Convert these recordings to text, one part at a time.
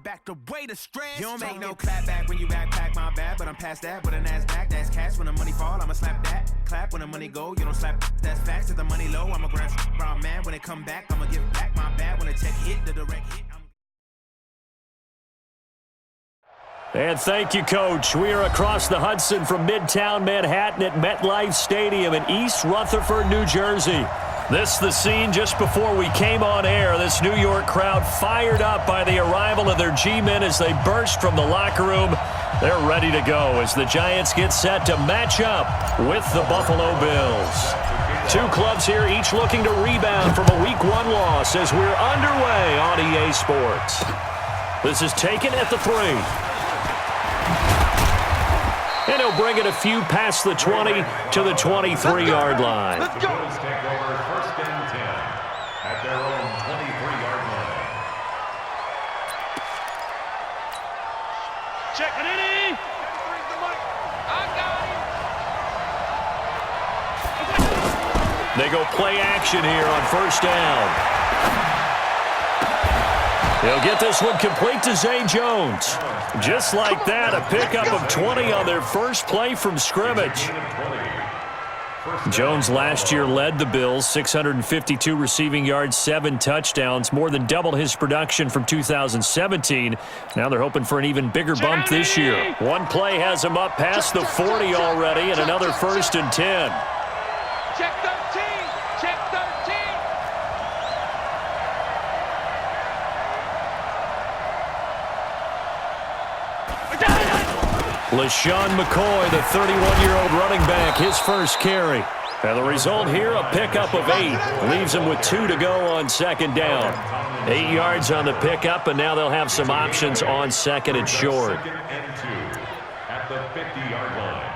back the way to stress. You don't make no clap back when you backpack, my bad, but I'm past that. With a NASDAQ, that's cash. When the money fall, I'ma slap that. Clap when the money go, you don't slap. That's facts. If the money low, I'ma grab brown man. When it come back, I'ma give back my bad. When the check hit, the direct hit. And thank you, Coach. We are across the Hudson from Midtown Manhattan at MetLife Stadium in East Rutherford, New Jersey. This is the scene just before we came on air. This New York crowd fired up by the arrival of their G-men as they burst from the locker room. They're ready to go as the Giants get set to match up with the Buffalo Bills. Two clubs here, each looking to rebound from a Week 1 loss as we're underway on EA Sports. This is taken at the 3. And he'll bring it a few past the 20 to the 23-yard line. Let's go. Bills take over 1st and 10 at their own 23-yard line. Check it in. I got him. They go play action here on 1st down. They'll get this one complete to Zay Jones. Just like that, a pickup of 20 on their first play from scrimmage. Jones last year led the Bills, 652 receiving yards, 7 touchdowns, more than double his production from 2017. Now they're hoping for an even bigger bump this year. One play has him up past the 40 already, and another 1st and 10. Check 13. Check 13. LeSean McCoy, the 31-year-old running back, his first carry. And the result here, a pickup of 8. Leaves him with 2 to go on 2nd down. 8 yards on the pickup, and now they'll have some options on 2nd and short. 2nd and 2 at the 50-yard line.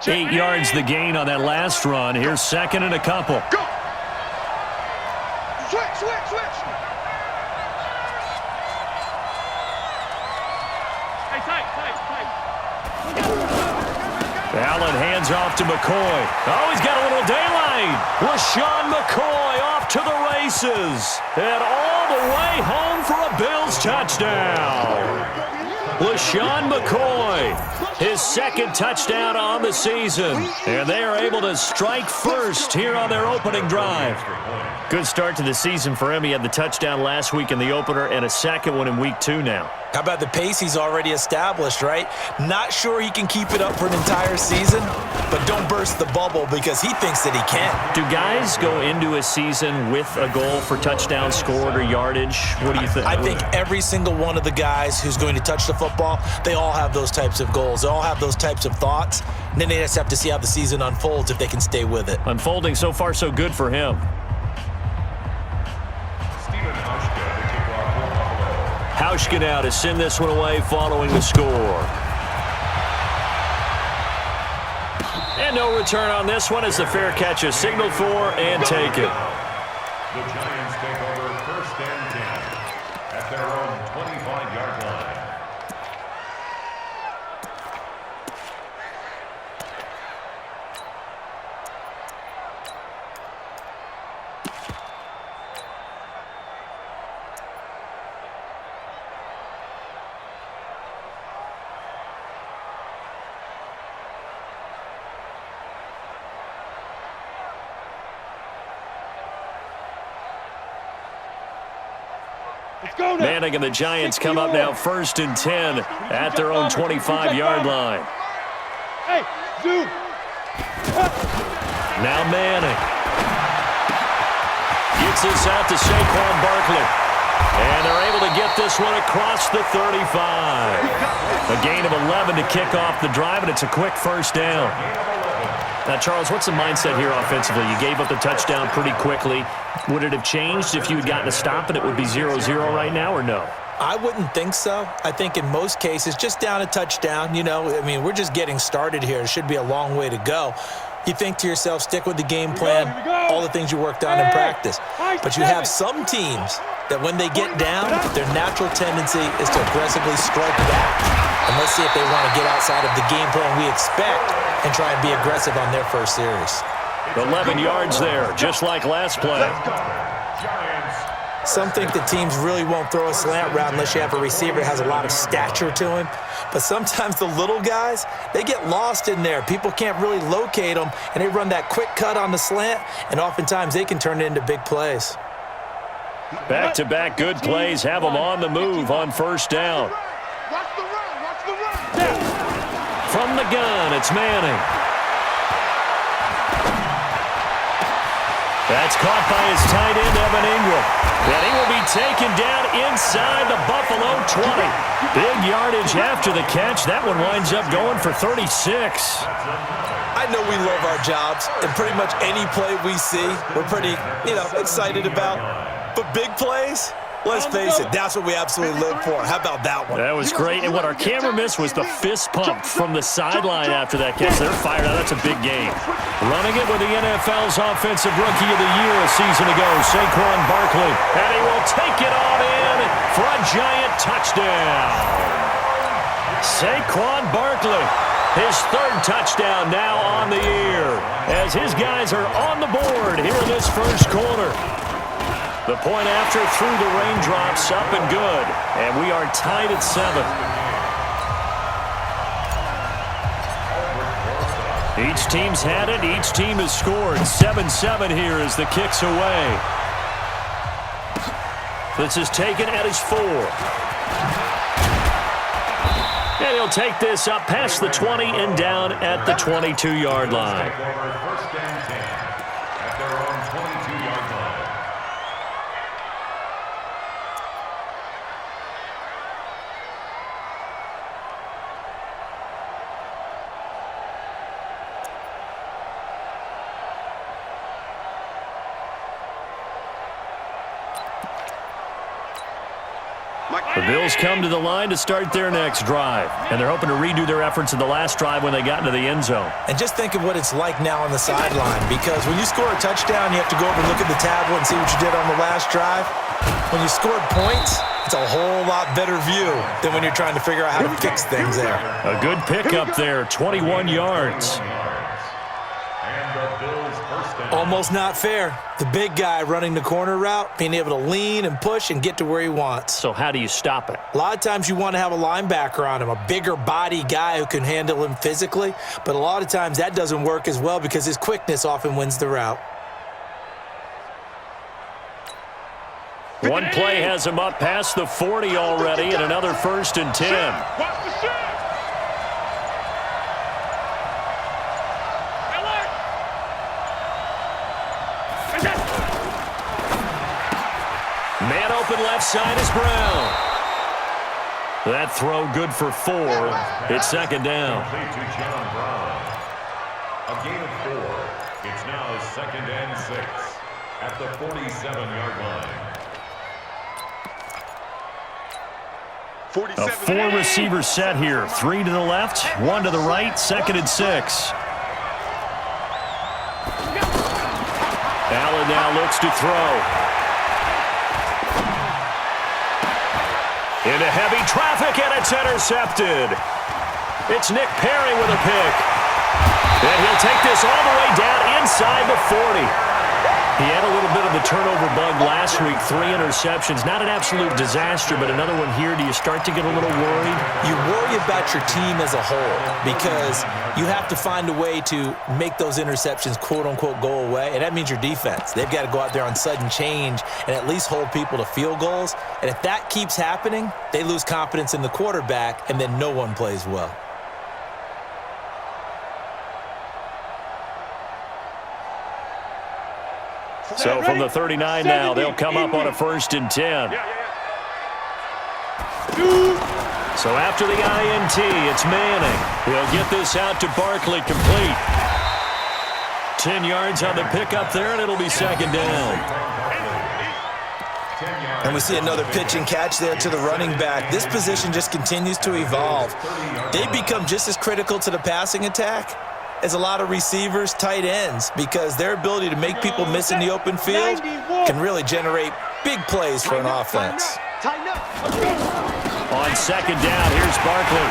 Eight yards the gain on that last run. Here's 2nd and a couple. Go. Switch. Hey, tight. Allen hands off to McCoy. Oh, he's got a little daylight. LeSean McCoy off to the races. And all the way home for a Bills touchdown. LeSean McCoy, his 2nd touchdown on the season. And they are able to strike first here on their opening drive. Good start to the season for him. He had the touchdown last week in the opener and a 2nd one in Week 2 now. How about the pace he's already established, right? Not sure he can keep it up for an entire season, but don't burst the bubble because he thinks that he can. Do guys go into a season with a goal for touchdown scored or yardage? What do you think? I think every single one of the guys who's going to touch the football, they all have those types of goals. They all have those types of thoughts. And then they just have to see how the season unfolds if they can stay with it. Unfolding so far so good for him. Hauschka now to send this one away following the score. And no return on this one as the fair catch is signaled for and taken. The Giants take over 1st and 10 at their own 25-yard line. Manning and the Giants come up now 1st and 10 at their own 25-yard line. Hey, zoom. Now Manning gets this out to Saquon Barkley. And they're able to get this one across the 35. A gain of 11 to kick off the drive, and it's a quick 1st down. Now, Charles, what's the mindset here offensively? You gave up the touchdown pretty quickly. Would it have changed if you had gotten a stop and it would be 0-0 right now, or no? I wouldn't think so. I think in most cases, just down a touchdown, we're just getting started here. It should be a long way to go. You think to yourself, stick with the game plan, all the things you worked on in practice. But you have some teams that when they get down, their natural tendency is to aggressively strike back. And let's see if they want to get outside of the game plan we expect and try and be aggressive on their first series. 11 yards there, just like last play. Some think the teams really won't throw a slant route unless you have a receiver that has a lot of stature to him. But sometimes the little guys, they get lost in there. People can't really locate them, and they run that quick cut on the slant, and oftentimes they can turn it into big plays. Back-to-back good plays have them on the move on first down. From the gun, it's Manning. That's caught by his tight end, Evan Ingram. And he will be taken down inside the Buffalo 20. Big yardage after the catch. That one winds up going for 36. I know we love our jobs, and pretty much any play we see, we're pretty, excited about. But big plays, let's face it, that's what we absolutely live for. How about that one? That was great. And what our camera missed was the fist pump from the sideline after that catch. They're fired out. That's a big game. Running it with the NFL's Offensive Rookie of the Year a season ago, Saquon Barkley. And he will take it on in for a giant touchdown. Saquon Barkley, his third touchdown now on the year, as his guys are on the board here in this first quarter. The point after through the raindrops, up and good. And we are tied at 7. Each team's had it. Each team has scored. 7-7 here as the kick's away. This is taken at his 4. And he'll take this up past the 20 and down at the 22-yard line. First and 10 at their own 22-yard line. The Bills come to the line to start their next drive, and they're hoping to redo their efforts in the last drive when they got into the end zone. And just think of what it's like now on the sideline, because when you score a touchdown, you have to go over and look at the tablet and see what you did on the last drive. When you scored points, it's a whole lot better view than when you're trying to figure out how to fix things there. A good pickup there, 21 yards. Almost not fair. The big guy running the corner route, being able to lean and push and get to where he wants. So how do you stop it? A lot of times you want to have a linebacker on him, a bigger body guy who can handle him physically, but a lot of times that doesn't work as well because his quickness often wins the route. One play has him up past the 40 already, and another 1st and 10. Man open left side is Brown. That throw good for 4. It's second down. Complete to John Brown. A gain of 4. It's now 2nd and 6 at the 47-yard line. A 4-receiver set here. 3 to the left, 1 to the right, 2nd and 6. Allen now looks to throw. Into heavy traffic, and it's intercepted. It's Nick Perry with a pick. And he'll take this all the way down inside the 40. He had a little bit of the turnover bug last week, 3 interceptions. Not an absolute disaster, but another one here. Do you start to get a little worried? You worry about your team as a whole because you have to find a way to make those interceptions, quote-unquote, go away, and that means your defense. They've got to go out there on sudden change and at least hold people to field goals. And if that keeps happening, they lose confidence in the quarterback, and then no one plays well. So from the 39 now, they'll come up on a 1st and 10. So after the INT, it's Manning. He'll get this out to Barkley, complete. 10 yards on the pickup there, and it'll be second down. And we see another pitch and catch there to the running back. This position just continues to evolve. They become just as critical to the passing attack as a lot of receivers, tight ends, because their ability to make people miss in the open field can really generate big plays for an offense. On second down, here's Barkley.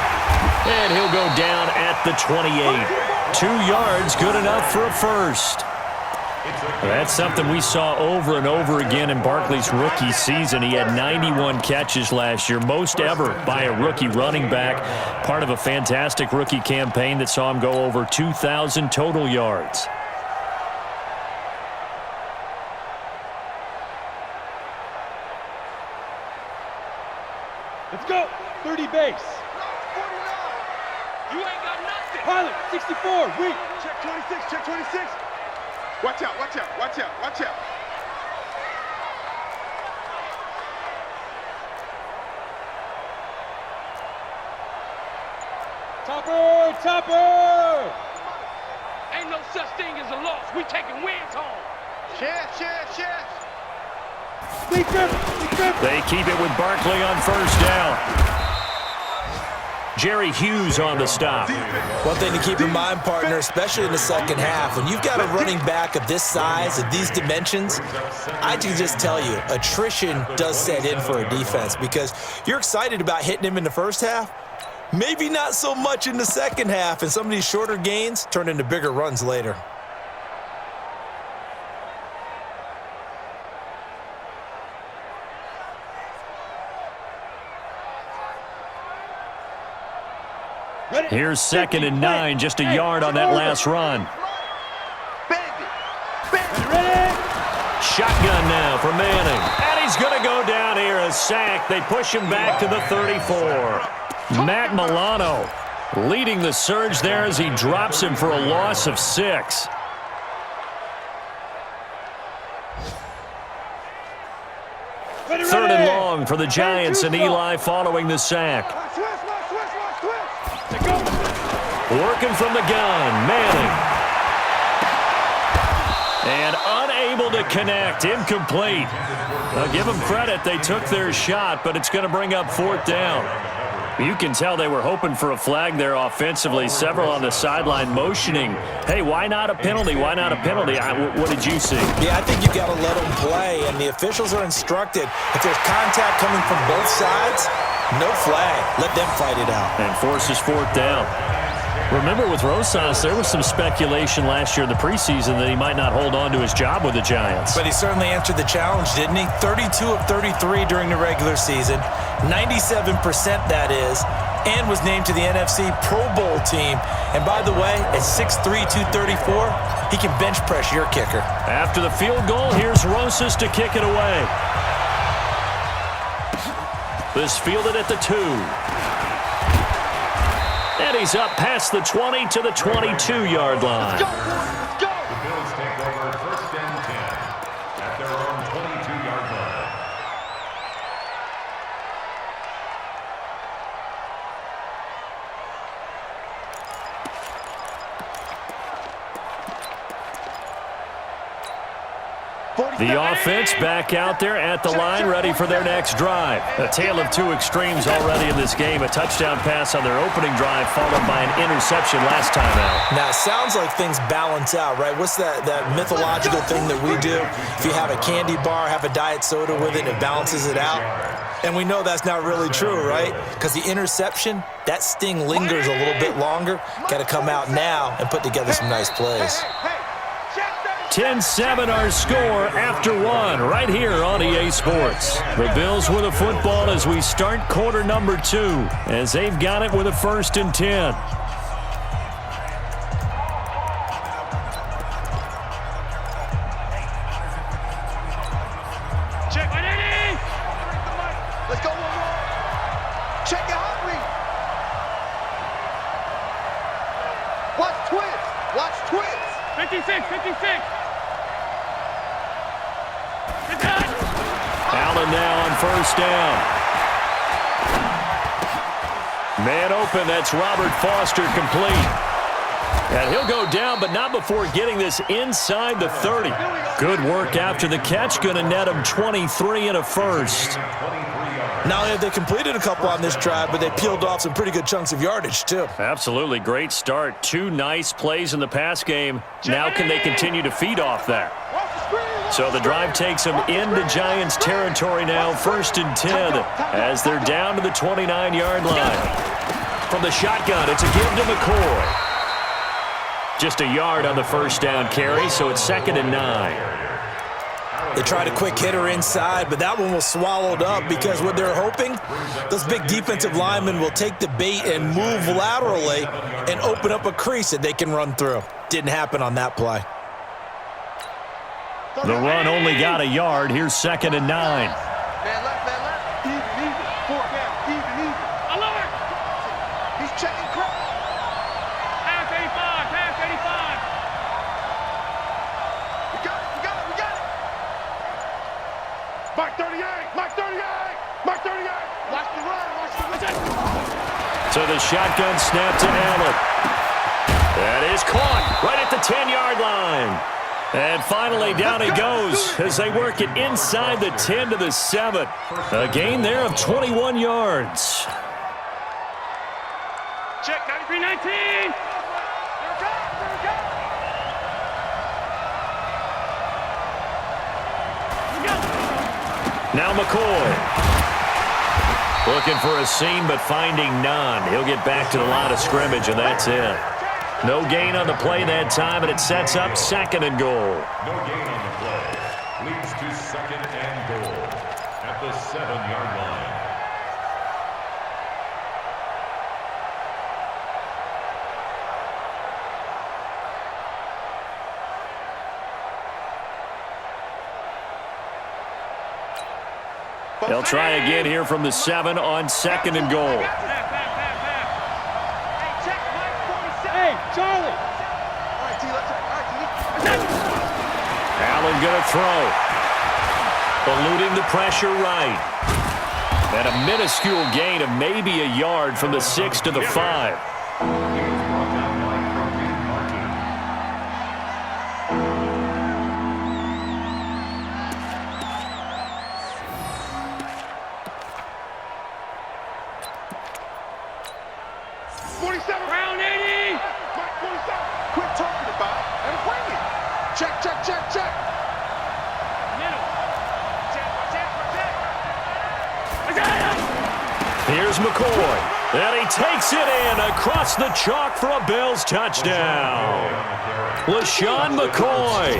And he'll go down at the 28. 2 yards, good enough for a first. That's something we saw over and over again in Barkley's rookie season. He had 91 catches last year, most ever by a rookie running back. Part of a fantastic rookie campaign that saw him go over 2,000 total yards. Let's go. 30 base. You ain't got nothing. Pilot, 64, weak. Check 26, check 26. Watch out, watch out, watch out, watch out. Topper, topper. Ain't no such thing as a loss. We taking wins home. Chance. They keep it with Barkley on first down. Jerry Hughes on the stop. One thing to keep in mind, partner, especially in the second half, when you've got a running back of this size, of these dimensions, I can just tell you, attrition does set in for a defense because you're excited about hitting him in the first half, maybe not so much in the second half, and some of these shorter gains turn into bigger runs later. Here's 2nd and 9, just a yard on that last run. Shotgun now for Manning. And he's going to go down here, a sack. They push him back to the 34. Matt Milano leading the surge there as he drops him for a loss of 6. Third and long for the Giants, and Eli following the sack. Working from the gun, Manning. And unable to connect, incomplete. Now give them credit, they took their shot, but it's going to bring up 4th down. You can tell they were hoping for a flag there offensively. Several on the sideline motioning, hey, why not a penalty? Why not a penalty? What did you see? Yeah, I think you've got to let them play, and the officials are instructed. If there's contact coming from both sides, no flag. Let them fight it out. And forces 4th down. Remember, with Rosas, there was some speculation last year in the preseason that he might not hold on to his job with the Giants. But he certainly answered the challenge, didn't he? 32 of 33 during the regular season, 97% that is, and was named to the NFC Pro Bowl team. And by the way, at 6'3", 234, he can bench press your kicker. After the field goal, here's Rosas to kick it away. This fielded at the 2. And he's up past the 20 to the 22-yard line. The Bills take over 1st and 10 at their own 22-yard line. The offense back out there at the line, ready for their next drive. A tale of 2 extremes already in this game. A touchdown pass on their opening drive, followed by an interception last time out. Now, it sounds like things balance out, right? What's that mythological thing that we do? If you have a candy bar, have a diet soda with it, it balances it out. And we know that's not really true, right? Because the interception, that sting lingers a little bit longer. Got to come out now and put together some nice plays. 10-7 our score after 1 right here on EA Sports. The Bills with the football as we start quarter number 2 as they've got it with a 1st and 10. Check it, Eddie. Let's go one more. Check it, Huntley. Watch twist. Watch twist. 56. Allen now on 1st down. Man open, that's Robert Foster complete. And he'll go down, but not before getting this inside the 30. Good work after the catch, going to net him 23 and a first. Not only have they completed a couple on this drive, but they peeled off some pretty good chunks of yardage, too. Absolutely, great start. 2 nice plays in the pass game. Now can they continue to feed off that? So the drive takes them into Giants territory now, 1st and 10, as they're down to the 29-yard line. From the shotgun, it's a give to McCoy. Just a yard on the first down carry, so it's 2nd and 9. They tried a quick hitter inside, but that one was swallowed up because what they're hoping, those big defensive linemen will take the bait and move laterally and open up a crease that they can run through. Didn't happen on that play. The run only got a yard. Here's 2nd and 9. Man left. Even. 4 down. Even. Alert! He's checking crap. Pass 85. We got it. Mark 38. Watch the run. So the shotgun snap to Allen. That is caught right at the 10-yard line. And finally, down he goes as they work it inside the 10 to the 7. A gain there of 21 yards. Check 93-19. Now McCoy. Looking for a seam, but finding none. He'll get back to the line of scrimmage, and that's it. No gain on the play that time, and it sets up 2nd and goal. No gain on the play. Leads to 2nd and goal at the 7-yard line. They'll try again here from the 7 on 2nd and goal. Hey, Charlie. Allen going to throw. Eluding the pressure right. And a minuscule gain of maybe a yard from the 6 to the 5. Here's McCoy, and he takes it in across the chalk for a Bills touchdown. LaShawn McCoy,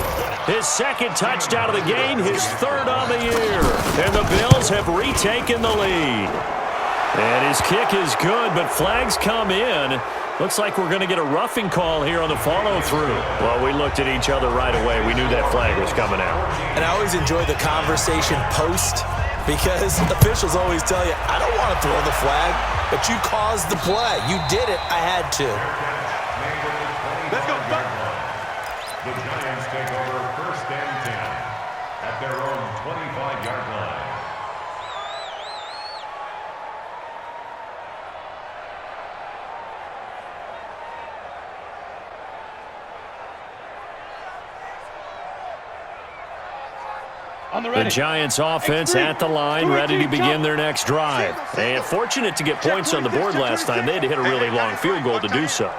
his 2nd touchdown of the game, his 3rd on the year. And the Bills have retaken the lead. And his kick is good, but flags come in. Looks like we're going to get a roughing call here on the follow-through. Well, we looked at each other right away. We knew that flag was coming out. And I always enjoy the conversation post because officials always tell you, I don't want to throw the flag, but you caused the play. You did it. I had to. Let's go. The Giants take over 1st and 10 at their own 25-yard line. The Giants offense at the line, ready to begin their next drive. And fortunate to get points on the board last time. They had to hit a really long field goal to do so.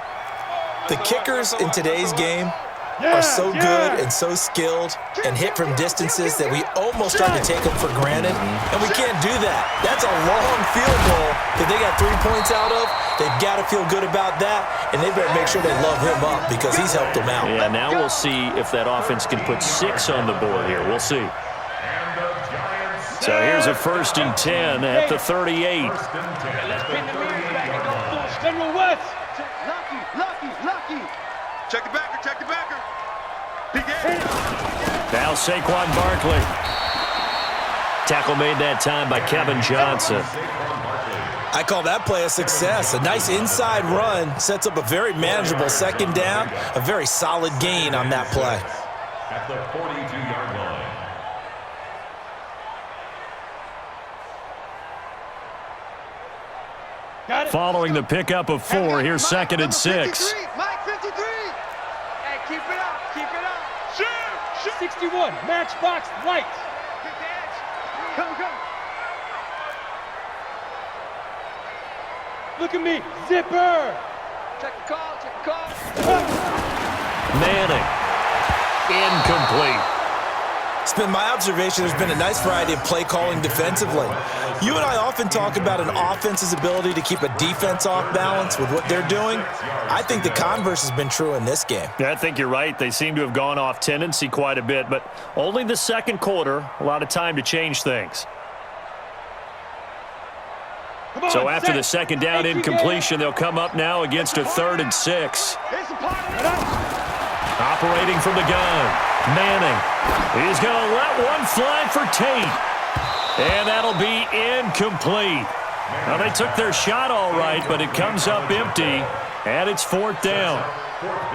The kickers in today's game are so good and so skilled and hit from distances that we almost start to take them for granted, and we can't do that. That's a long field goal that they got 3 points out of. They've got to feel good about that, and they better make sure they love him up because he's helped them out. Yeah, now we'll see if that offense can put 6 on the board here. We'll see. So here's a 1st and 10 at the 38. Let's pin the mirrors back and go full General West. Lucky. Check the backer. Now Saquon Barkley. Tackle made that time by Kevin Johnson. I call that play a success. A nice inside run sets up a very manageable 2nd down. A very solid gain on that play. At the 42-yard line. Following the pickup of 4, here's 2nd and 6. Mike 53. Hey, keep it up. Shoot. 61, matchbox lights. Come. Look at me, zipper. Check the call. Manning. Incomplete. It's been my observation there's been a nice variety of play calling defensively. You and I often talk about an offense's ability to keep a defense off balance with what they're doing. I think the converse has been true in this game. Yeah, I think you're right. They seem to have gone off tendency quite a bit, but only the second quarter, a lot of time to change things. So after the second down incompletion, they'll come up now against a 3rd and 6. Operating from the gun, Manning. He's going to let one fly for Tate. And that'll be incomplete. Now, they took their shot all right, but it comes up empty, and it's 4th down.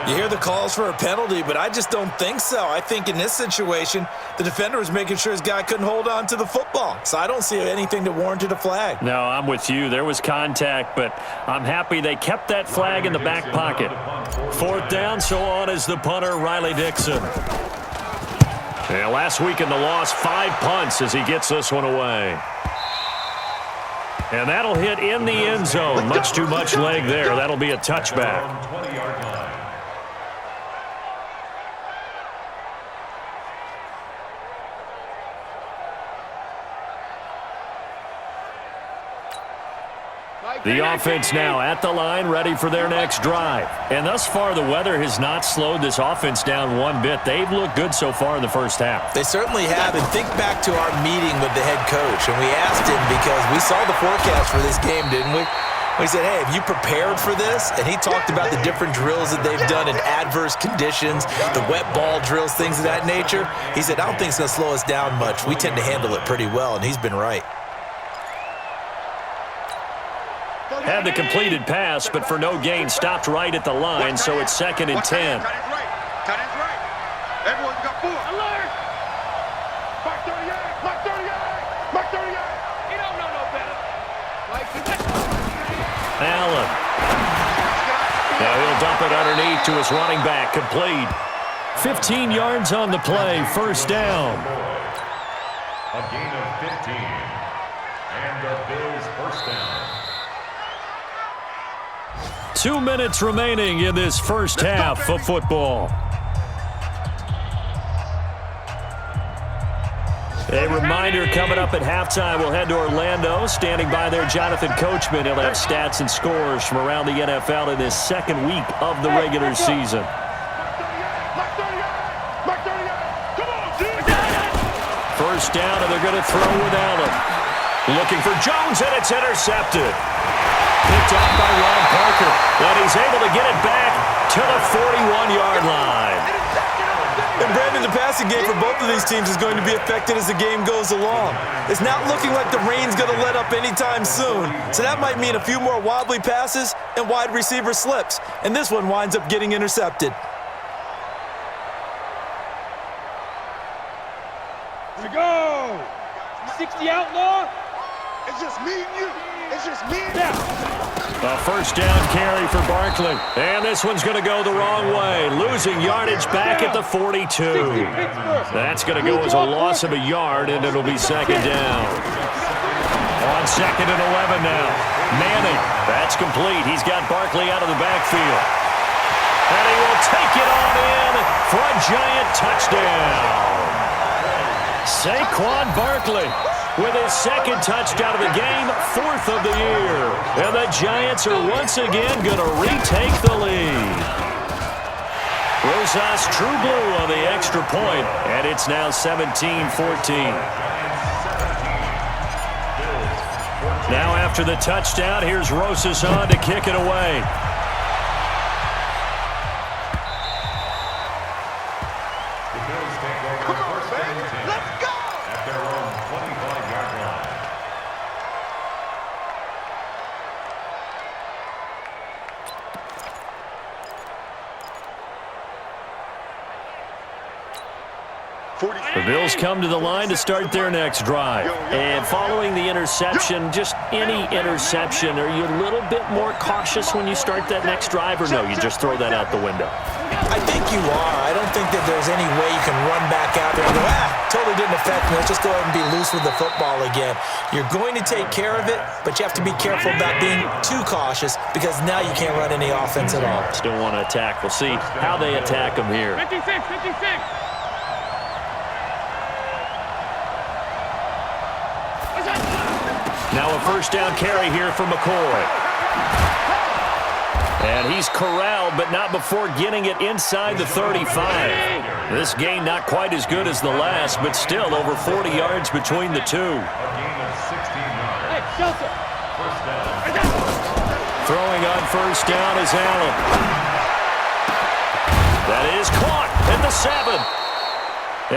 You hear the calls for a penalty, but I just don't think so. I think in this situation, the defender was making sure his guy couldn't hold on to the football. So I don't see anything that warranted a flag. No, I'm with you. There was contact, but I'm happy they kept that flag in the back pocket. 4th down, so on is the punter, Riley Dixon. And last week in the loss, 5 punts as he gets this one away. And that'll hit in the end zone. Much too much leg there. That'll be a touchback. The offense now at the line, ready for their next drive. And thus far, the weather has not slowed this offense down one bit. They've looked good so far in the first half. They certainly have. And think back to our meeting with the head coach. And we asked him because we saw the forecast for this game, didn't we? We said, hey, have you prepared for this? And he talked about the different drills that they've done in adverse conditions, the wet ball drills, things of that nature. He said, I don't think it's going to slow us down much. We tend to handle it pretty well, and he's been right. Had the completed pass, but for no gain, stopped right at the line, so it's 2nd and 10. Cut is right. Everyone's got 4. Alert! Mark 38! Mark 38! Mark 38! He don't know no better. Allen. Now he'll dump it underneath to his running back, complete. 15 yards on the play, 1st down. A gain of 15. And the Bills' 1st down. 2 minutes remaining in this first half of football. A reminder coming up at halftime, we'll head to Orlando. Standing by there, Jonathan Coachman. He'll have stats and scores from around the NFL in this second week of the regular season. First down, and they're going to throw with Allen. Looking for Jones, and it's intercepted. Picked off by Ron Parker, and he's able to get it back to the 41-yard line. And Brandon, the passing game for both of these teams is going to be affected as the game goes along. It's not looking like the rain's going to let up anytime soon, so that might mean a few more wobbly passes and wide receiver slips, and this one winds up getting intercepted. Here we go! 60 outlaw? It's just me and you. It's just me and you. A first down carry for Barkley. And this one's going to go the wrong way. Losing yardage back at the 42. That's going to go as a loss of a yard, and it'll be 2nd down. On 2nd and 11 now. Manning. That's complete. He's got Barkley out of the backfield. And he will take it on in for a giant touchdown. Saquon Barkley with his 2nd touchdown of the game, 4th of the year. And the Giants are once again going to retake the lead. Rosas True Blue on the extra point, and it's now 17-14. Now after the touchdown, here's Rosas on to kick it away. The Bills come to the line to start their next drive. And following the interception, just any interception, are you a little bit more cautious when you start that next drive, or no, you just throw that out the window? I think you are. I don't think that there's any way you can run back out there and go, totally didn't affect me. Let's just go ahead and be loose with the football again. You're going to take care of it, but you have to be careful about being too cautious because now you can't run any offense at all. Still want to attack. We'll see how they attack them here. 56. Now a first down carry here for McCoy. And he's corralled, but not before getting it inside the 35. This gain not quite as good as the last, but still over 40 yards between the two. A gain of 16 yards. Hey, shelter. First down. Throwing on first down is Allen. That is caught at the 7.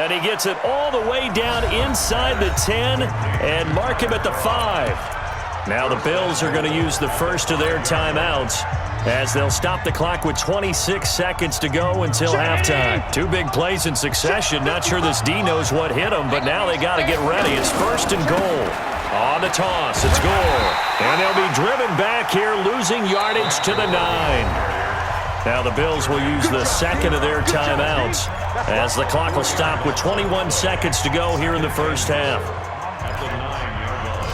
And he gets it all the way down inside the 10 and mark him at the 5. Now the Bills are going to use the first of their timeouts as they'll stop the clock with 26 seconds to go until halftime. Two big plays in succession. Not sure this D knows what hit them, but now they got to get ready. It's first and goal. On the toss, it's Gore. And they'll be driven back here, losing yardage to the 9. Now the Bills will use the second of their timeouts as the clock will stop with 21 seconds to go here in the first half. At the 9-yard line.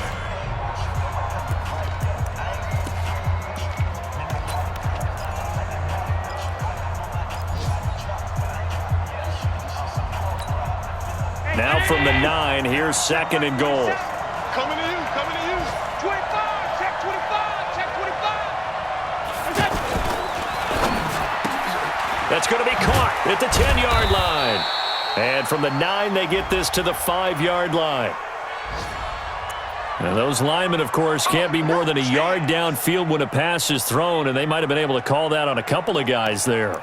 Now from the 9, here's second and goal. Coming to you, coming to you. 25, check 25, check 25. That's going to be caught at the 10-yard line. And from the 9, they get this to the 5-yard line. Now those linemen, of course, can't be more than a yard downfield when a pass is thrown, and they might have been able to call that on a couple of guys there.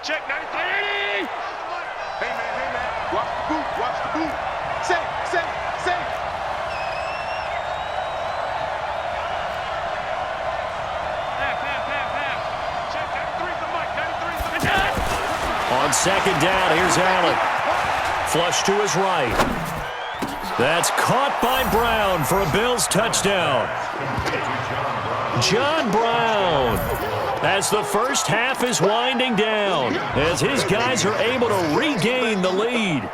Check 93. Hey, man. Watch the boot, watch the boot. Safe. Half. Check 93's the mic, 93's the mic. On second down, here's Allen. Flush to his right. That's caught by Brown for a Bills touchdown. John Brown, as the first half is winding down, as his guys are able to regain the lead.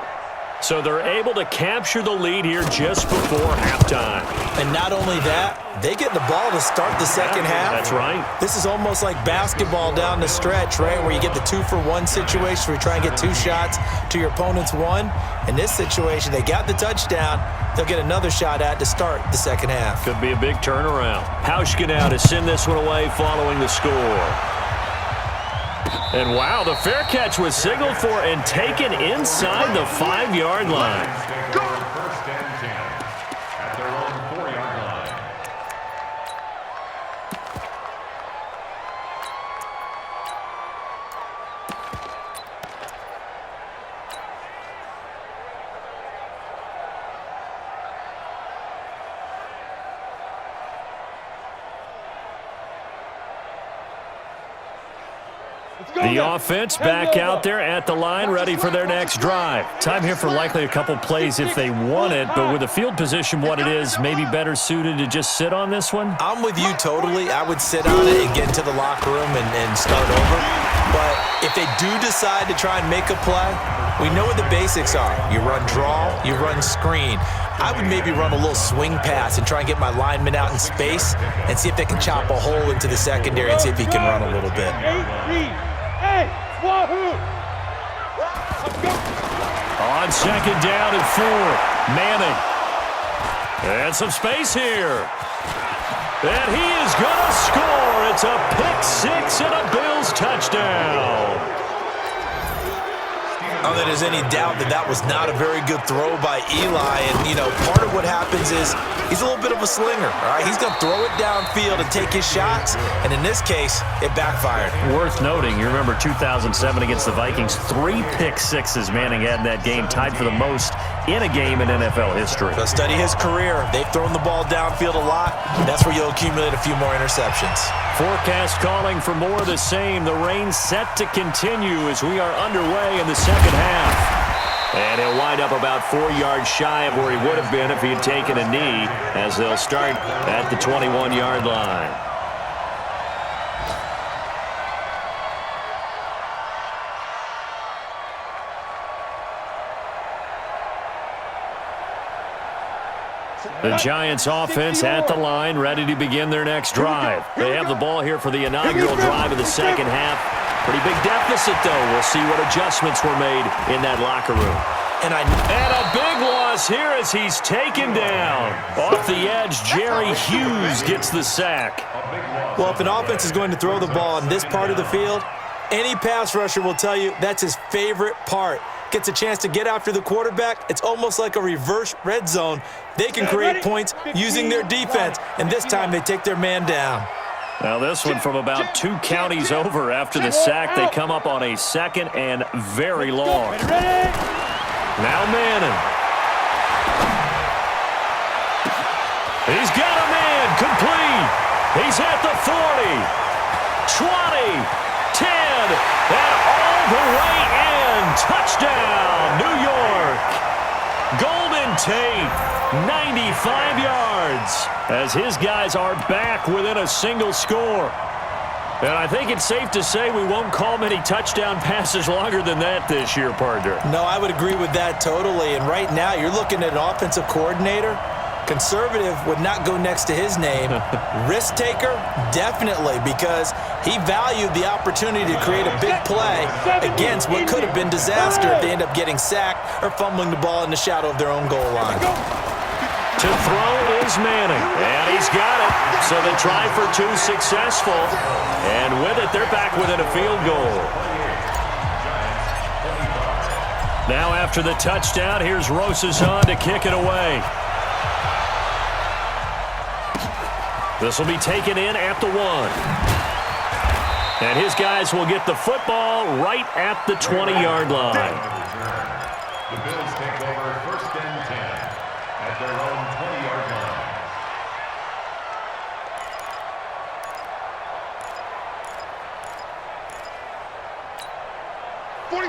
So they're able to capture the lead here just before halftime. And not only that, they get the ball to start the second half. That's right. This is almost like basketball down the stretch, right, where you get the 2-for-1 situation where you try and get 2 shots to your opponent's 1. In this situation, they got the touchdown. They'll get another shot at to start the second half. Could be a big turnaround. Hauschka now to send this one away following the score. And wow, the fair catch was signaled for and taken inside the 5-yard line. Take over first and 10 at their own 4-yard line. The offense back out there at the line, ready for their next drive. Time here for likely a couple plays if they want it, but with the field position what it is, maybe better suited to just sit on this one? I'm with you totally. I would sit on it and get into the locker room and start over. But if they do decide to try and make a play, we know what the basics are. You run draw, you run screen. I would maybe run a little swing pass and try and get my lineman out in space and see if they can chop a hole into the secondary and see if he can run a little bit. Hey, wahoo! On second down and 4, Manning. And some space here. And he is going to score. It's a pick 6 and a Bills touchdown. I don't think there's any doubt that that was not a very good throw by Eli. And, you know, part of what happens is he's a little bit of a slinger, all right? He's going to throw it downfield and take his shots. And in this case, it backfired. Worth noting, you remember 2007 against the Vikings, 3 pick sixes Manning had in that game, tied for the most in a game in NFL history. So study his career. They've thrown the ball downfield a lot. That's where you'll accumulate a few more interceptions. Forecast calling for more of the same. The rain set to continue as we are underway in the second half. And he'll wind up about 4 yards shy of where he would have been if he had taken a knee, as they'll start at the 21-yard line. The Giants offense at the line, ready to begin their next drive. They have the ball here for the inaugural drive of the second half. Pretty big deficit, though. We'll see what adjustments were made in that locker room. And a big loss here as he's taken down. Off the edge, Jerry Hughes gets the sack. Well, if an offense is going to throw the ball in this part of the field, any pass rusher will tell you that's his favorite part. Gets a chance to get after the quarterback. It's almost like a reverse red zone. They can create points using their defense, and this time they take their man down. Now this one from about 2 counties over after the sack. They come up on a second and very long. Now Madden. He's got a man complete. He's at the 40, 20, 10, and all the way in. Touchdown, New York. Golden Tate, 95 yards, as his guys are back within a single score. And I think it's safe to say we won't call many touchdown passes longer than that this year, partner. No, I would agree with that totally. And right now, you're looking at an offensive coordinator. Conservative would not go next to his name. Risk taker, definitely, because he valued the opportunity to create a big play against what could have been disaster if they end up getting sacked or fumbling the ball in the shadow of their own goal line. To throw is Manning, and he's got it. So the try for 2 successful, and with it, they're back within a field goal. Now after the touchdown, here's Rosazon to kick it away. This will be taken in at the 1. And his guys will get the football right at the 20-yard line. The Bills take over 1st and 10 at their own 20-yard line.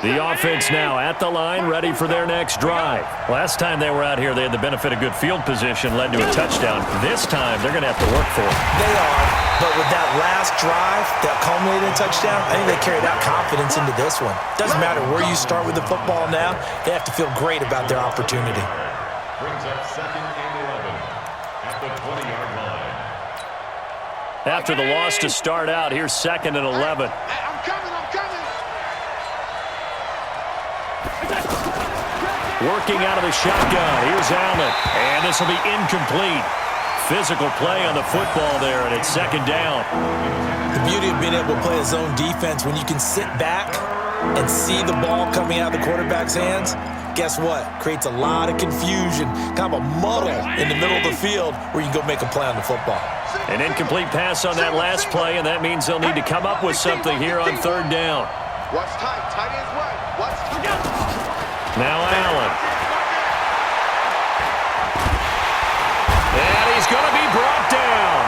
The offense now at the line, ready for their next drive. Last time they were out here, they had the benefit of good field position, led to a touchdown. This time, they're going to have to work for it. They are, but with that last drive that culminated in a touchdown, I think they carried that confidence into this one. Doesn't matter where you start with the football now, they have to feel great about their opportunity. Brings up 2nd and 11 at the 20-yard line. After the loss to start out, here's 2nd and 11. I'm coming. Working out of the shotgun. Here's Allen. And this will be incomplete. Physical play on the football there, and it's 2nd down. The beauty of being able to play a zone defense, when you can sit back and see the ball coming out of the quarterback's hands, guess what? Creates a lot of confusion, kind of a muddle in the middle of the field where you can go make a play on the football. An incomplete pass on that last play, and that means they'll need to come up with something here on 3rd down. Watch tight. Tight ends right. Watch tight. Now Allen. And he's going to be brought down.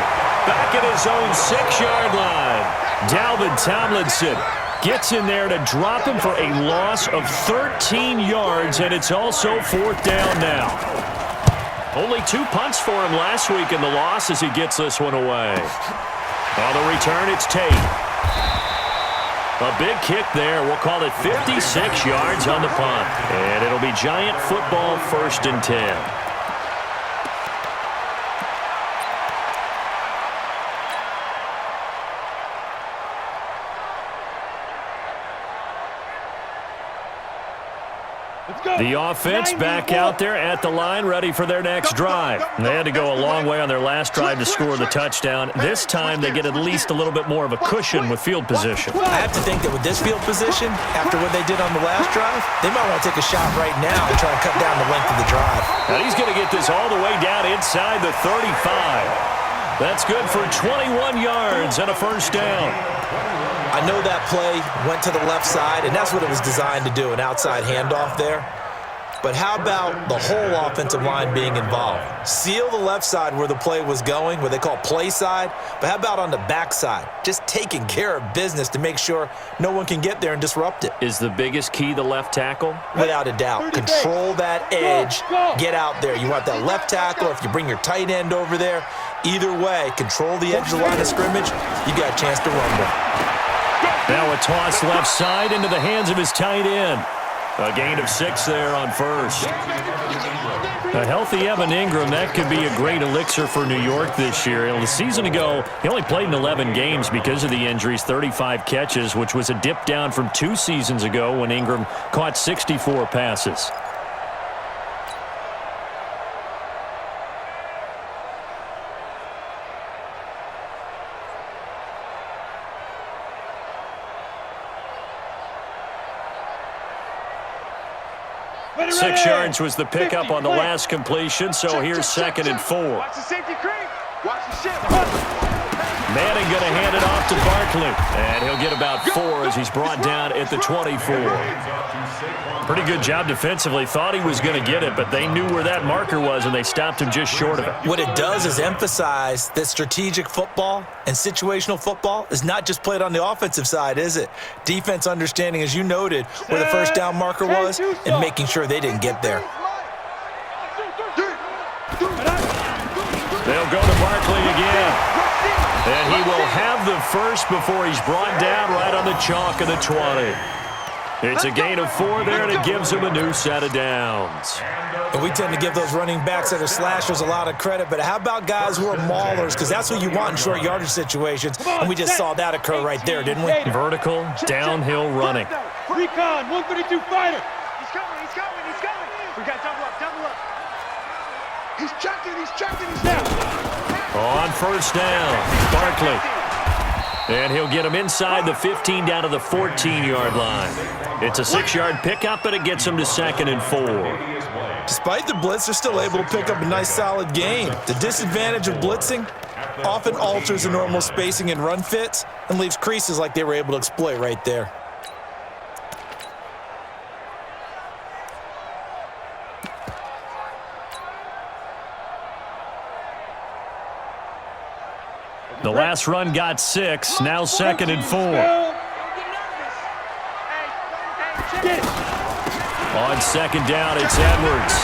Back at his own 6-yard line. Dalvin Tomlinson gets in there to drop him for a loss of 13 yards, and it's also 4th down now. Only 2 punts for him last week in the loss as he gets this one away. On the return, it's Tate. A big kick there. We'll call it 56 yards on the punt. And it'll be Giant football, 1st and 10. The offense back out there at the line, ready for their next drive. They had to go a long way on their last drive to score the touchdown. This time they get at least a little bit more of a cushion with field position. I have to think that with this field position, after what they did on the last drive, they might want to take a shot right now to try and cut down the length of the drive. Now he's going to get this all the way down inside the 35. That's good for 21 yards and a 1st down. I know that play went to the left side, and that's what it was designed to do, an outside handoff there. But how about the whole offensive line being involved? Seal the left side where the play was going, what they call play side. But how about on the back side? Just taking care of business to make sure no one can get there and disrupt it. Is the biggest key the left tackle? Without a doubt. Control that edge. Get out there. You want that left tackle, or if you bring your tight end over there, either way, control the edge of the line of scrimmage, you got a chance to rumble. Now a toss left side into the hands of his tight end. A gain of 6 there on first. A healthy Evan Ingram, that could be a great elixir for New York this year. The season ago, he only played in 11 games because of the injuries, 35 catches, which was a dip down from 2 seasons ago when Ingram caught 64 passes. Six yards was the pickup on the last completion, so here's 2nd and 4. Watch the safety creep. Watch the shift. Manning going to hand it off to Barkley, and he'll get about 4 as he's brought down at the 24. Pretty good job defensively. Thought he was going to get it, but they knew where that marker was, and they stopped him just short of it. What it does is emphasize that strategic football and situational football is not just played on the offensive side, is it? Defense understanding, as you noted, where the first down marker was and making sure they didn't get there. They'll go to Barkley again. And he will have the first before he's brought down right on the chalk of the 20. It's a gain of 4 there, and it gives him a new set of downs. And we tend to give those running backs that are slashers a lot of credit, but how about guys who are maulers? Because that's what you want in short yardage situations, and we just saw that occur right there, didn't we? Vertical, downhill running. Recon, 132 fighter. He's coming. We got double up. He's checking, he's down. On first down, Barkley. And he'll get him inside the 15 down to the 14-yard line. It's a 6-yard pickup, and it gets him to 2nd and 4. Despite the blitz, they're still able to pick up a nice, solid gain. The disadvantage of blitzing often alters the normal spacing and run fits and leaves creases like they were able to exploit right there. The last run got 6, now 2nd and 4. On 2nd down, it's Edwards.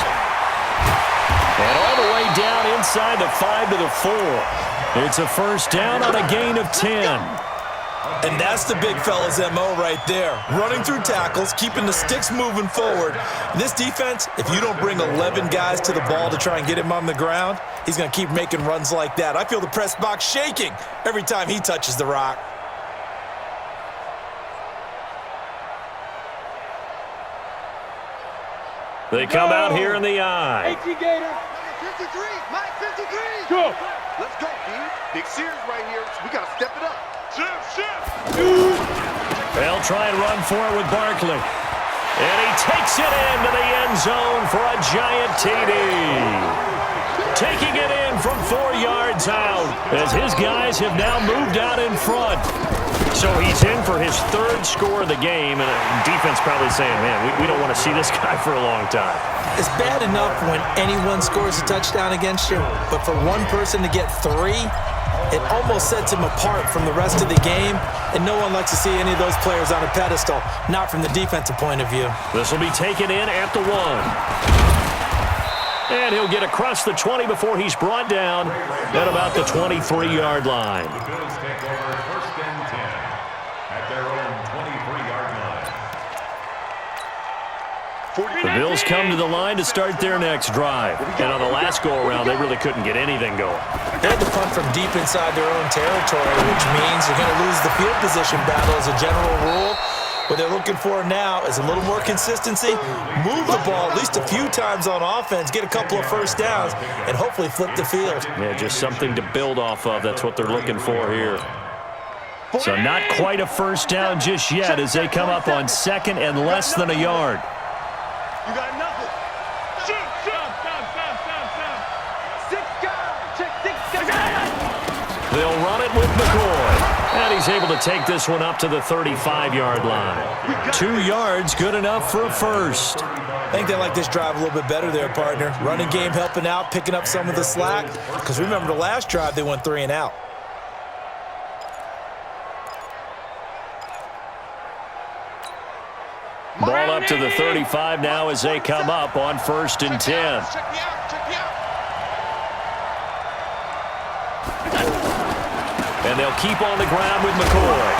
And all the way down inside the 5 to the 4. It's a first down on a gain of 10. And that's the big fella's MO right there. Running through tackles, keeping the sticks moving forward. This defense, if you don't bring 11 guys to the ball to try and get him on the ground, he's going to keep making runs like that. I feel the press box shaking every time he touches the rock. They come out here in the eye. 18 Gator. 53, Mike 53. Go. Let's go, D. Big Sears right here. We got to step it up. Shift. They'll try and run for it with Barkley. And he takes it into the end zone for a giant TD. Taking it in from 4 yards out as his guys have now moved out in front. So he's in for his 3rd score of the game, and defense probably saying, man, we don't want to see this guy for a long time. It's bad enough when anyone scores a touchdown against you, but for one person to get 3, it almost sets him apart from the rest of the game, and no one likes to see any of those players on a pedestal, not from the defensive point of view. This will be taken in at the 1. And he'll get across the 20 before he's brought down at about the 23-yard line. The Bills take over 1st and 10 at their own 23-yard line. The Bills come to the line to start their next drive. And on the last go-around, they really couldn't get anything going. They had to punt from deep inside their own territory, which means you're going to lose the field position battle as a general rule. What they're looking for now is a little more consistency, move the ball at least a few times on offense, get a couple of first downs, and hopefully flip the field. Yeah, just something to build off of. That's what they're looking for here. So not quite a first down just yet as they come up on 2nd and less than a yard. You got nothing. They'll run it with McCoy. And he's able to take this one up to the 35-yard line. 2 yards, good enough for a first. I think they like this drive a little bit better there, partner. Running game helping out, picking up some of the slack. Because remember the last drive, they went 3 and out. Ball up to the 35 now as they come up on 1st and 10. And they'll keep on the ground with McCoy.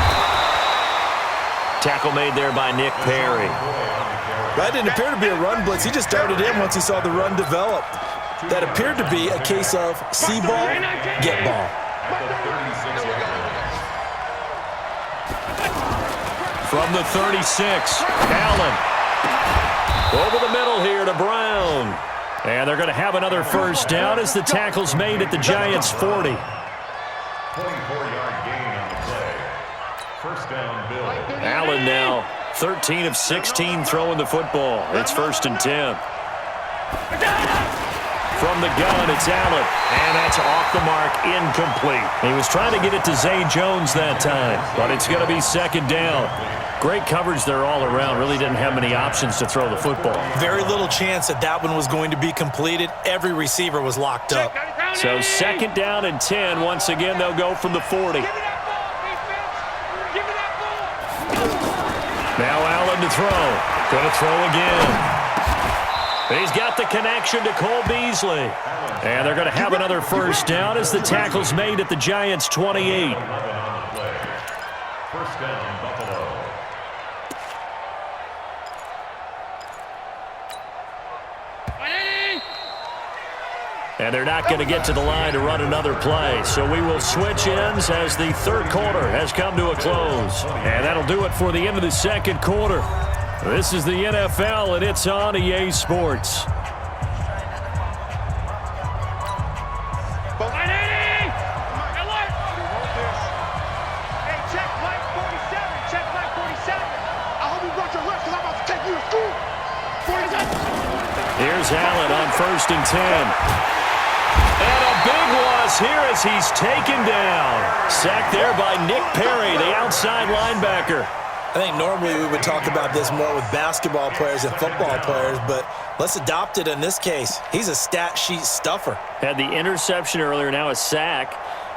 Tackle made there by Nick Perry. That didn't appear to be a run blitz. He just darted in once he saw the run develop. That appeared to be a case of see ball, get ball. From the 36, Allen. Over the middle here to Brown. And they're going to have another first down as the tackle's made at the Giants' 40. 24-yard gain on the play. First down, Bill. Allen now 13 of 16 throwing the football. It's 1st and 10. From the gun, it's Allen. And that's off the mark, incomplete. He was trying to get it to Zay Jones that time, but it's going to be 2nd down. Great coverage there all around. Really didn't have many options to throw the football. Very little chance that one was going to be completed. Every receiver was locked up. So 2nd down and 10. Once again, they'll go from the 40. Now Allen to throw. Going to throw again. He's got the connection to Cole Beasley. And they're going to have another first down as the tackle's made at the Giants' 28. First down, Buffalo. And they're not going to get to the line to run another play. So we will switch ends as the 3rd quarter has come to a close. And that'll do it for the end of the 2nd quarter. This is the NFL, and it's on EA Sports. Here's Allen on 1st and 10. And a big loss here as he's taken down. Sacked there by Nick Perry, the outside linebacker. I think normally we would talk about this more with basketball players and football players, but let's adopt it in this case. He's a stat sheet stuffer. Had the interception earlier, now a sack.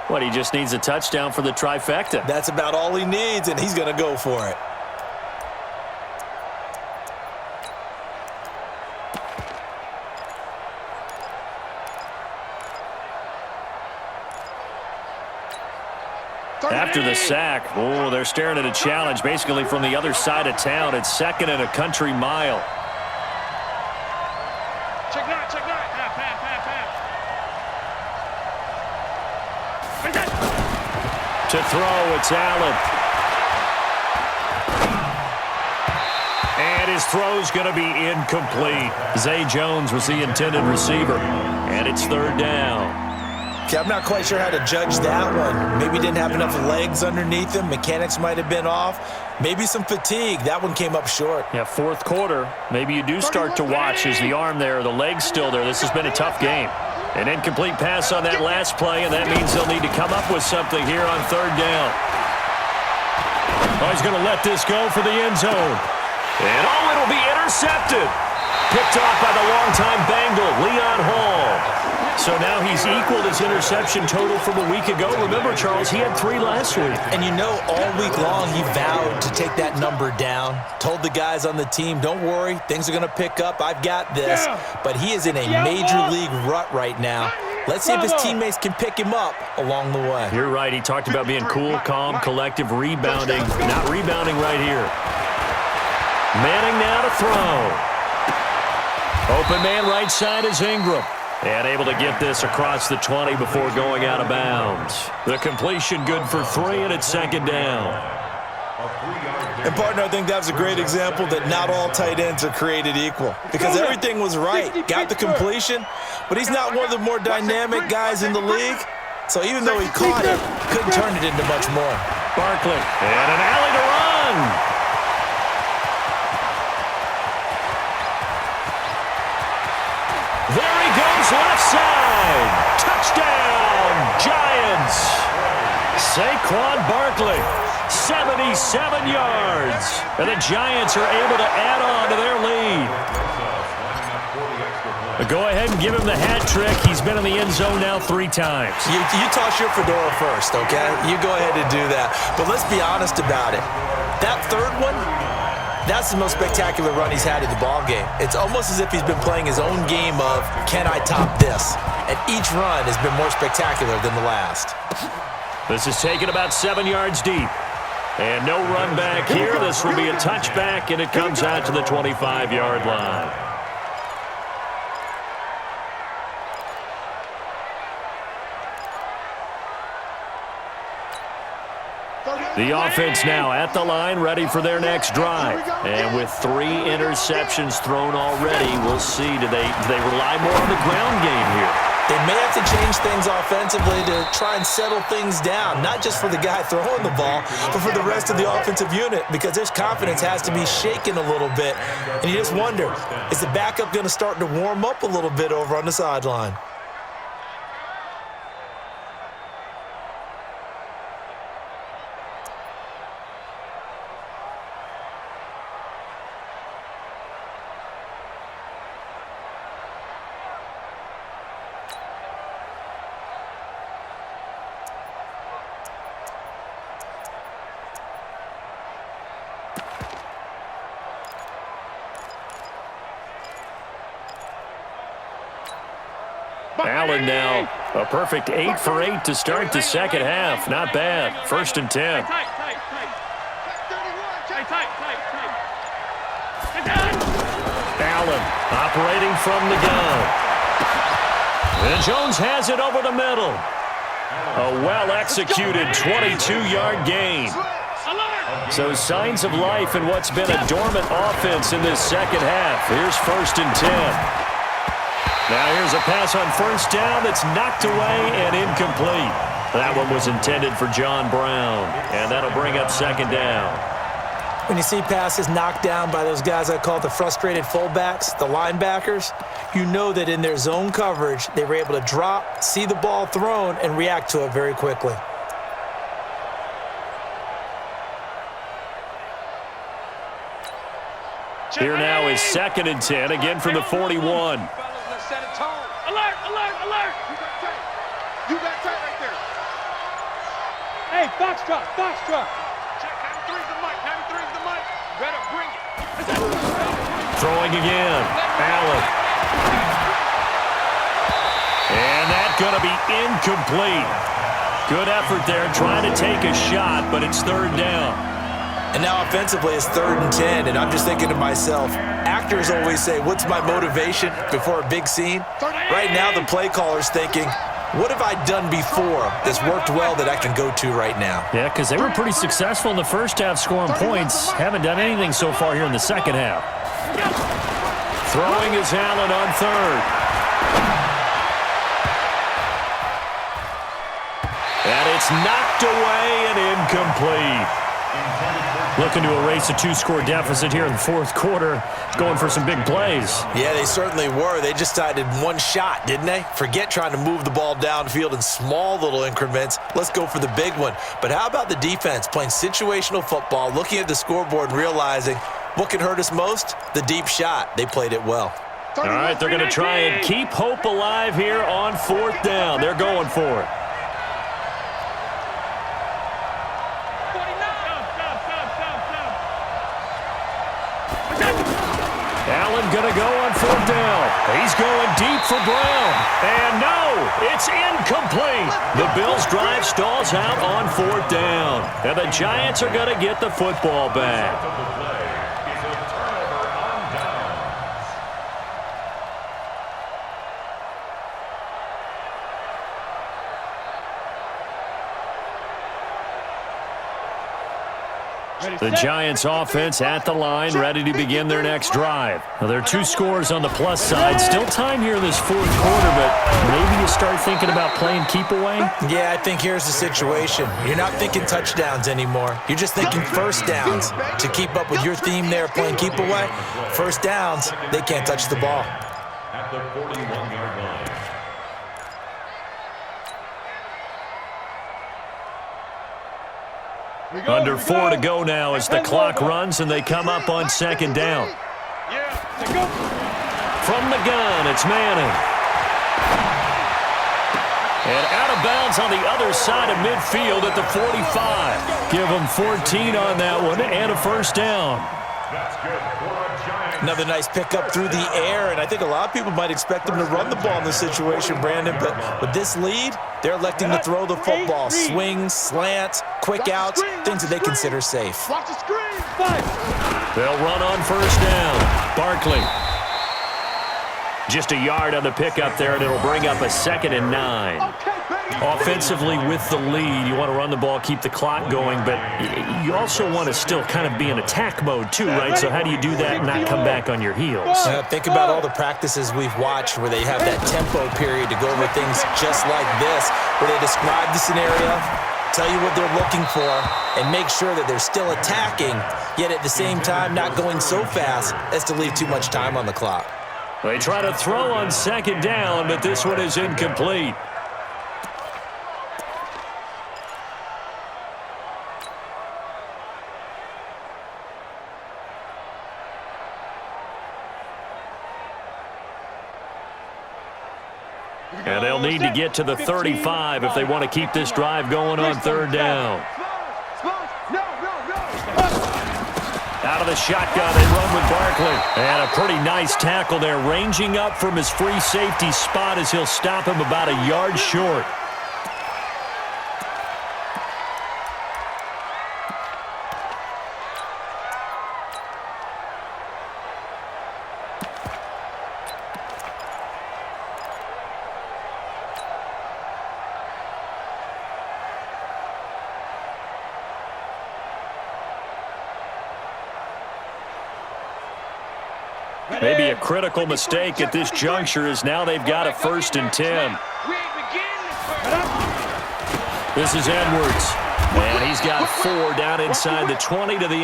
He just needs a touchdown for the trifecta. That's about all he needs, and he's going to go for it. After the sack, they're staring at a challenge basically from the other side of town. It's 2nd and a country mile. Check nine. To throw, it's Allen. And his throw's going to be incomplete. Zay Jones was the intended receiver. And it's 3rd down. Okay, I'm not quite sure how to judge that one. Maybe didn't have enough legs underneath him. Mechanics might have been off. Maybe some fatigue. That one came up short. Yeah, 4th quarter. Maybe you do start to watch as the arm there, the leg's still there. This has been a tough game. An incomplete pass on that last play, and that means they'll need to come up with something here on 3rd down. He's going to let this go for the end zone. And it'll be intercepted. Picked off by the longtime Bengal, Leon Hall. So now he's equaled his interception total from a week ago. Remember, Charles, he had 3 last week. And all week long he vowed to take that number down. Told the guys on the team, don't worry, things are going to pick up. I've got this. But he is in a major league rut right now. Let's see if his teammates can pick him up along the way. You're right. He talked about being cool, calm, collective, rebounding. Not rebounding right here. Manning now to throw. Open man right side is Ingram. And able to get this across the 20 before going out of bounds. The completion good for 3, and it's 2nd down. And, partner, I think that was a great example that not all tight ends are created equal. Because everything was right. Got the completion, but he's not one of the more dynamic guys in the league. So even though he caught it, couldn't turn it into much more. Barkley, and an alley to run. There he goes, left side. Touchdown, Giants. Saquon Barkley, 77 yards. And the Giants are able to add on to their lead. Go ahead and give him the hat trick. He's been in the end zone now 3 times. You toss your fedora first, okay? You go ahead and do that. But let's be honest about it. That 3rd one, that's the most spectacular run he's had in the ballgame. It's almost as if he's been playing his own game of, can I top this? And each run has been more spectacular than the last. This is taken about 7 yards deep. And no run back here. This will be a touchback, and it comes out to the 25-yard line. The offense now at the line, ready for their next drive. And with 3 interceptions thrown already, we'll see. Do they rely more on the ground game here? They may have to change things offensively to try and settle things down, not just for the guy throwing the ball, but for the rest of the offensive unit, because their confidence has to be shaken a little bit. And you just wonder, is the backup going to start to warm up a little bit over on the sideline? Allen now, a perfect 8 for 8 to start the second half. Not bad. 1st and 10. Allen operating from the gun. And Jones has it over the middle. A well-executed 22-yard gain. So signs of life in what's been a dormant offense in this second half. Here's 1st and 10. Now here's a pass on 1st down that's knocked away and incomplete. That one was intended for John Brown, and that'll bring up 2nd down. When you see passes knocked down by those guys I call the frustrated fullbacks, the linebackers, you know that in their zone coverage, they were able to drop, see the ball thrown, and react to it very quickly. Here now is 2nd and 10, again from the 41. Set a tone. Alert, alert, alert. You got tight right there. Hey, foxtrot, foxtrot. Check, 93's the mic, 93's the mic. Better bring it. Throwing again. Allen. And that's going to be incomplete. Good effort there trying to take a shot, but it's 3rd down. And now offensively it's 3rd and 10, and I'm just thinking to myself, actors always say, what's my motivation before a big scene? Right now the play caller's thinking, what have I done before that's worked well that I can go to right now? Yeah, because they were pretty successful in the first half scoring points. Haven't done anything so far here in the second half. Throwing is Allen on 3rd. And it's knocked away and incomplete. Looking to erase a 2-score deficit here in the 4th quarter. Going for some big plays. Yeah, they certainly were. They just decided one shot, didn't they? Forget trying to move the ball downfield in small little increments. Let's go for the big one. But how about the defense playing situational football, looking at the scoreboard and realizing what can hurt us most? The deep shot. They played it well. All right, they're going to try and keep hope alive here on 4th down. They're going for it. Allen going to go on 4th down. He's going deep for Brown. And no, it's incomplete. The Bills' drive stalls out on 4th down. And the Giants are going to get the football back. The Giants offense at the line, ready to begin their next drive. Now, there are 2 scores on the plus side. Still time here in this 4th quarter, but maybe you start thinking about playing keep away? Yeah, I think here's the situation. You're not thinking touchdowns anymore. You're just thinking 1st downs. To keep up with your theme there, playing keep away, 1st downs, they can't touch the ball. At the 41-yard line. Under 4 to go now as the clock runs and they come up on 2nd down. From the gun, it's Manning. And out of bounds on the other side of midfield at the 45. Give them 14 on that one and a 1st down. That's good for a Giants Another nice pickup through the air, and I think a lot of people might expect them to run the ball in this situation, Brandon, but with this lead, they're electing to throw the football. Swings, slants, quick outs, things that they consider safe. Watch the screen. 5. They'll run on first down. Barkley. Just a yard on the pickup there, and it'll bring up a 2nd and 9. Offensively, with the lead, you want to run the ball, keep the clock going, but you also want to still kind of be in attack mode too, right? So how do you do that and not come back on your heels? Think about all the practices we've watched where they have that tempo period to go over things just like this, where they describe the scenario, tell you what they're looking for, and make sure that they're still attacking, yet at the same time not going so fast as to leave too much time on the clock. They try to throw on 2nd down, but this one is incomplete. And they'll need to get to the 35 if they want to keep this drive going on 3rd down. Out of the shotgun, they run with Barkley. And a pretty nice tackle there, ranging up from his free safety spot as he'll stop him about a yard short. Maybe a critical mistake at this juncture is now they've got a 1st and 10. This is Edwards. And he's got 4 down inside the 20 to the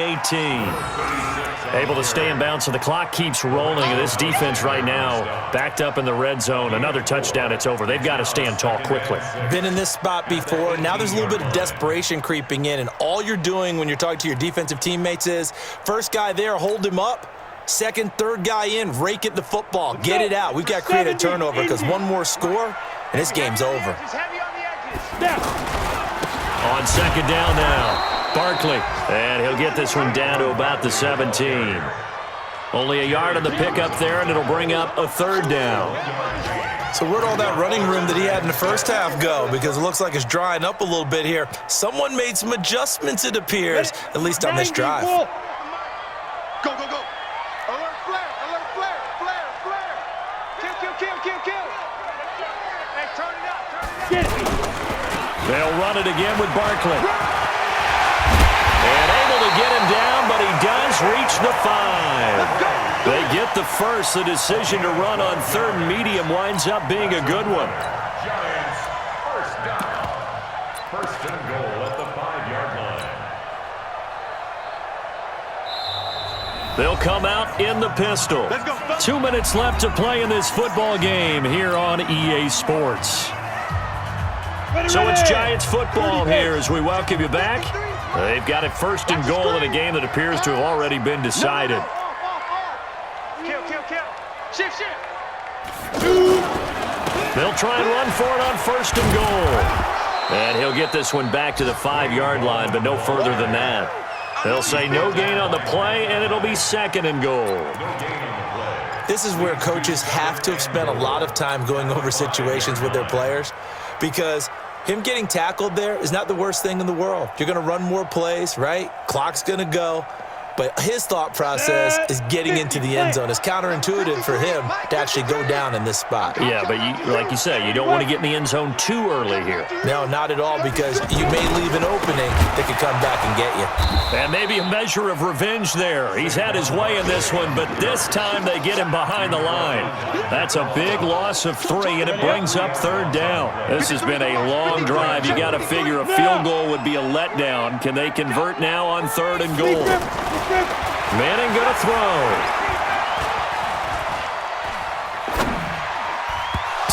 18. Able to stay in bounds, so the clock keeps rolling. And this defense right now backed up in the red zone. Another touchdown, it's over. They've got to stand tall quickly. Been in this spot before. Now there's a little bit of desperation creeping in. And all you're doing when you're talking to your defensive teammates is, first guy there, hold him up. 2nd, 3rd guy in, rake at the football. Get it out. We've got to create a turnover because one more score, and this game's over. On 2nd down now, Barkley. And he'll get this one down to about the 17. Only a yard on the pickup there, and it'll bring up a 3rd down. So where'd all that running room that he had in the first half go? Because it looks like it's drying up a little bit here. Someone made some adjustments, it appears, at least on this drive. Go, go, go. Alert flare, alert flare, flare, flare. Kill, kill, kill, kill, kill. Hey, turn it up, turn it up. Get it. They'll run it again with Barkley. And able to get him down, but he does reach the 5. They get the first. The decision to run on 3rd and medium winds up being a good one. Giants, first down. 1st and goal at the 5-yard line. They'll come out in the pistol. 2 minutes left to play in this football game here on EA Sports. So it's Giants football here as we welcome you back. They've got it 1st and goal in a game that appears to have already been decided. Kill, kill, kill. Shift, shift. They'll try and run for it on 1st and goal. And he'll get this one back to the 5-yard line, but no further than that. They'll say no gain on the play, and it'll be 2nd and goal. This is where coaches have to have spent a lot of time going over situations with their players, because him getting tackled there is not the worst thing in the world. You're going to run more plays, right? Clock's going to go. But his thought process is getting into the end zone. It's counterintuitive for him to actually go down in this spot. Yeah, but like you say, you don't want to get in the end zone too early here. No, not at all, because you may leave an opening that could come back and get you. And maybe a measure of revenge there. He's had his way in this one, but this time they get him behind the line. That's a big loss of 3, and it brings up 3rd down. This has been a long drive. You got to figure a field goal would be a letdown. Can they convert now on 3rd and goal? Manning going to throw.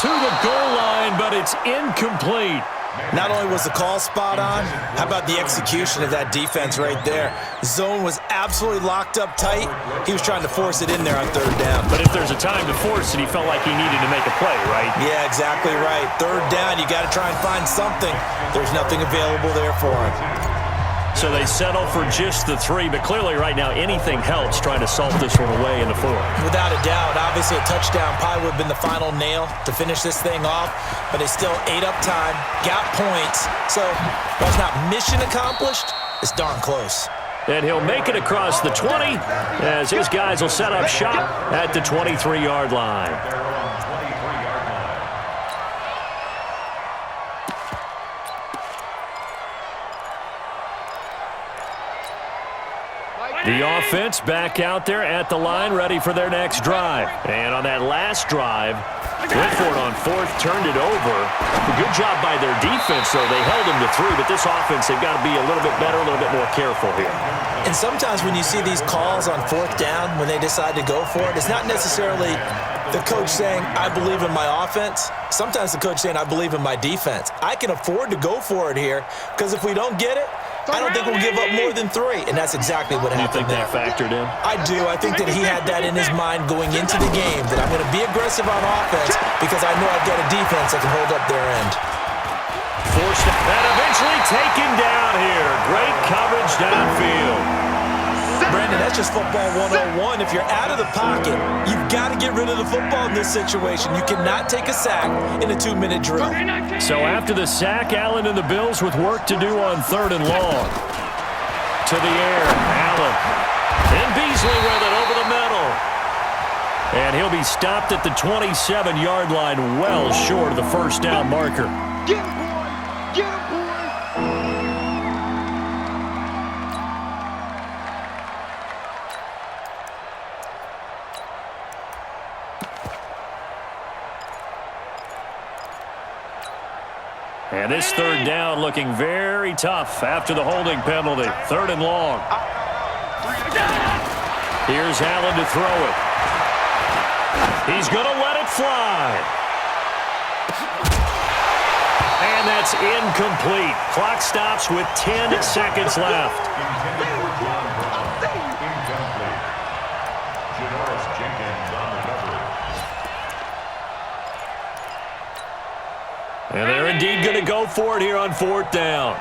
To the goal line, but it's incomplete. Not only was the call spot on, how about the execution of that defense right there? Zone was absolutely locked up tight. He was trying to force it in there on 3rd down. But if there's a time to force it, he felt like he needed to make a play, right? Yeah, exactly right. 3rd down, you got to try and find something. There's nothing available there for him. So So they settle for just the 3, but clearly right now anything helps trying to salt this one away in the 4th. Without a doubt, obviously a touchdown probably would have been the final nail to finish this thing off, but they still ate up time, got points. So while it's not mission accomplished, it's darn close. And he'll make it across the 20 as his guys will set up shop at the 23-yard line. The offense back out there at the line, ready for their next drive. And on that last drive, went for it on 4th, turned it over. A good job by their defense, though. They held them to 3, but this offense, they've got to be a little bit better, a little bit more careful here. And sometimes when you see these calls on 4th down, when they decide to go for it, it's not necessarily the coach saying, I believe in my offense. Sometimes the coach saying, I believe in my defense. I can afford to go for it here because if we don't get it, I don't think we'll give up more than 3, and that's exactly what happened. You think that factored in? I do. I think that he had that in his mind going into the game, that I'm going to be aggressive on offense because I know I've got a defense that can hold up their end. Forced that eventually taken down here. Great coverage downfield. Brandon, that's just football 101. If you're out of the pocket, you've got to get rid of the football in this situation. You cannot take a sack in a 2-minute drill. So after the sack, Allen and the Bills with work to do on 3rd and long. To the air, Allen. And Beasley with it over the middle. And he'll be stopped at the 27-yard line, well short of the first down marker. Get him, boy! Get him, boy! And this 3rd down looking very tough after the holding penalty. 3rd and long. Here's Allen to throw it. He's going to let it fly. And that's incomplete. Clock stops with 10 seconds left. And they're indeed going to go for it here on 4th down.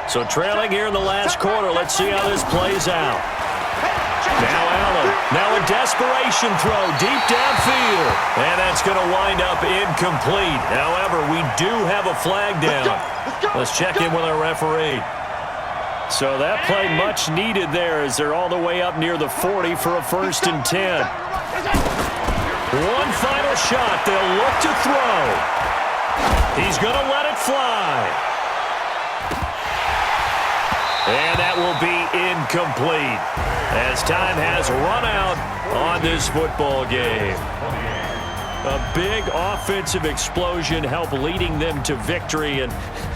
So trailing here in the last quarter. Let's see how this plays out. Now Allen. Now a desperation throw deep downfield. And that's going to wind up incomplete. However, we do have a flag down. Let's check in with our referee. So that play much needed there as they're all the way up near the 40 for a 1st and 10. One final shot. They'll look to throw. He's going to let it fly. And that will be incomplete as time has run out on this football game. A big offensive explosion helped leading them to victory. And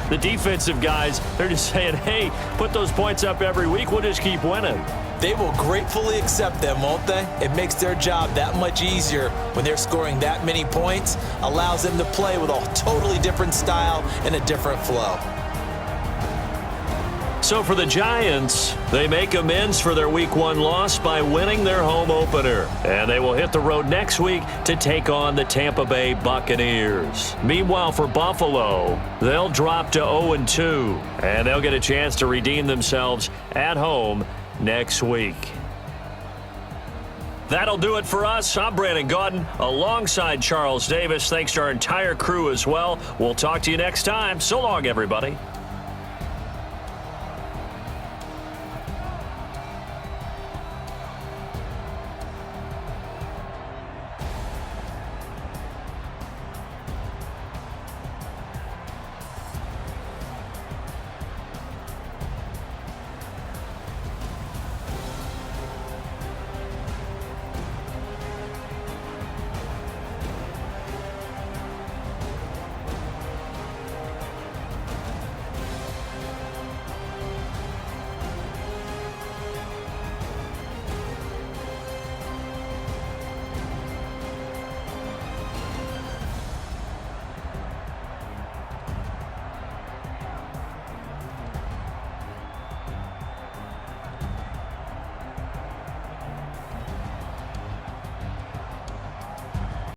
the defensive guys, they're just saying, hey, put those points up every week. We'll just keep winning. They will gratefully accept them, won't they? It makes their job that much easier when they're scoring that many points, allows them to play with a totally different style and a different flow. So for the Giants, they make amends for their Week 1 loss by winning their home opener. And they will hit the road next week to take on the Tampa Bay Buccaneers. Meanwhile, for Buffalo, they'll drop to 0-2, and they'll get a chance to redeem themselves at home next week. That'll do it for us. I'm Brandon Gaudin alongside Charles Davis. Thanks to our entire crew as well. We'll talk to you next time. So long, everybody.